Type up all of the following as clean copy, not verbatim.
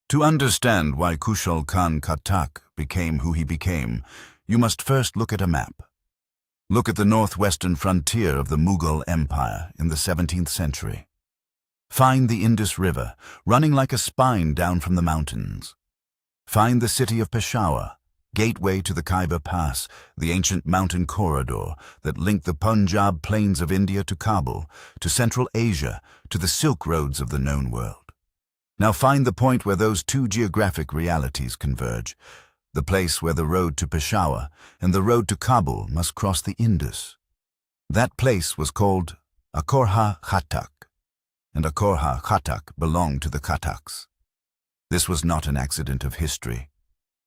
To understand why Khushal Khan Khattak became who he became, you must first look at a map. Look at the northwestern frontier of the Mughal Empire in the 17th century. Find the Indus River, running like a spine down from the mountains. Find the city of Peshawar, gateway to the Khyber Pass, the ancient mountain corridor that linked the Punjab plains of India to Kabul, to Central Asia, to the Silk Roads of the known world. Now find the point where those two geographic realities converge, the place where the road to Peshawar and the road to Kabul must cross the Indus. That place was called Akora Khattak, and Akora Khattak belonged to the Khattaks. This was not an accident of history.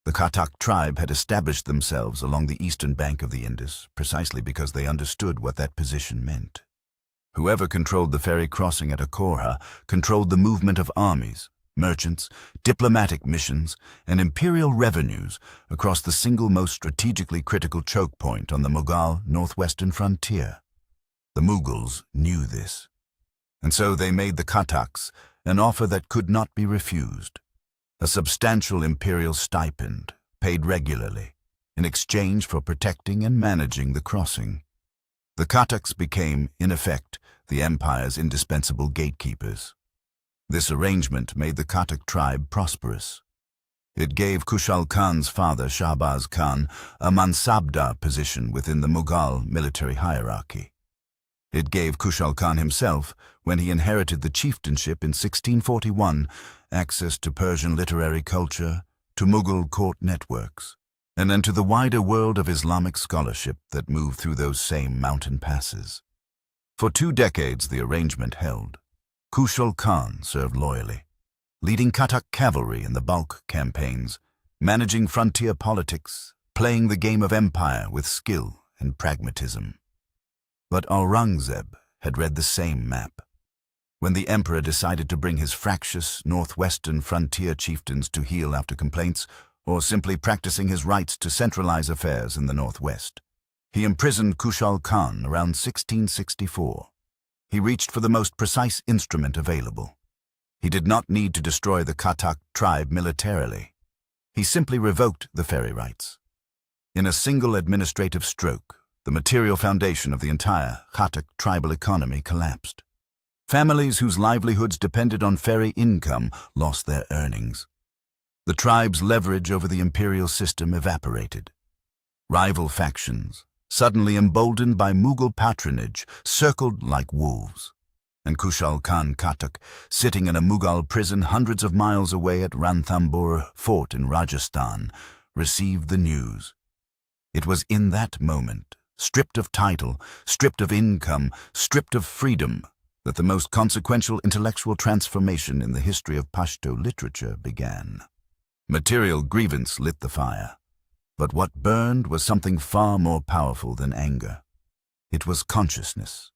The Khattak tribe had established themselves along the eastern bank of the Indus precisely because they understood what that position meant. Whoever controlled the ferry crossing at Akora controlled the movement of armies, merchants, diplomatic missions, and imperial revenues across the single most strategically critical choke point on the Mughal northwestern frontier. The Mughals knew this, and so they made the Khattaks an offer that could not be refused. A substantial imperial stipend, paid regularly, in exchange for protecting and managing the crossing. The Khattaks became, in effect, the empire's indispensable gatekeepers. This arrangement made the Khattak tribe prosperous. It gave Khushal Khan's father, Shahbaz Khan, a mansabdar position within the Mughal military hierarchy. It gave Khushal Khan himself, when he inherited the chieftainship in 1641, access to Persian literary culture, to Mughal court networks, and then to the wider world of Islamic scholarship that moved through those same mountain passes. For 2 decades the arrangement held. Khushal Khan served loyally, leading Khattak cavalry in the bulk campaigns, managing frontier politics, playing the game of empire with skill and pragmatism. But Aurangzeb had read the same map. When the emperor decided to bring his fractious northwestern frontier chieftains to heel after complaints, or simply practicing his rights to centralize affairs in the northwest, he imprisoned Khushal Khan around 1664. He reached for the most precise instrument available. He did not need to destroy the Khattak tribe militarily. He simply revoked the ferry rights. In a single administrative stroke, the material foundation of the entire Khattak tribal economy collapsed. Families whose livelihoods depended on ferry income lost their earnings. The tribe's leverage over the imperial system evaporated. Rival factions, suddenly emboldened by Mughal patronage, circled like wolves. And Khushal Khan Khattak, sitting in a Mughal prison hundreds of miles away at Ranthambore Fort in Rajasthan, received the news. It was in that moment, stripped of title, stripped of income, stripped of freedom, that the most consequential intellectual transformation in the history of Pashto literature began. Material grievance lit the fire, but what burned was something far more powerful than anger. It was consciousness.